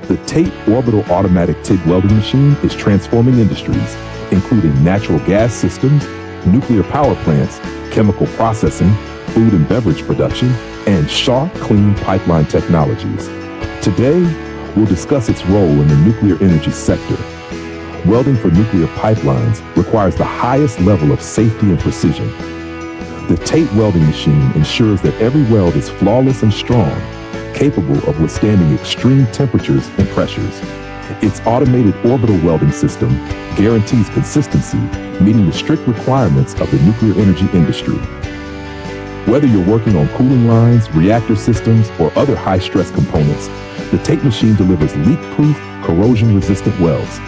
The TATE Orbital Automatic TIG Welding Machine is transforming industries, including natural gas systems, nuclear power plants, chemical processing, food and beverage production, and sharp, clean pipeline technologies. Today, we'll discuss its role in the nuclear energy sector. Welding for nuclear pipelines requires the highest level of safety and precision. The TATE welding machine ensures that every weld is flawless and strong, capable of withstanding extreme temperatures and pressures. Its automated orbital welding system guarantees consistency, meeting the strict requirements of the nuclear energy industry. Whether you're working on cooling lines, reactor systems, or other high-stress components, the TATE machine delivers leak-proof, corrosion-resistant welds.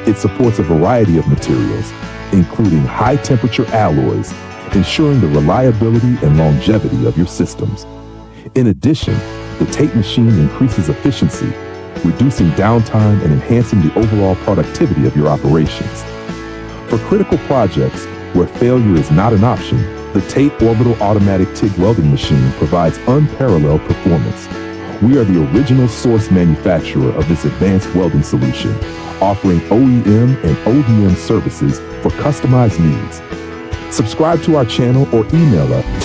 It supports a variety of materials, including high-temperature alloys, ensuring the reliability and longevity of your systems. In addition, the TATE machine increases efficiency, reducing downtime and enhancing the overall productivity of your operations. For critical projects where failure is not an option, the TATE Orbital Automatic TIG Welding Machine provides unparalleled performance. We are the original source manufacturer of this advanced welding solution, offering OEM and ODM services for customized needs. Subscribe to our channel or email us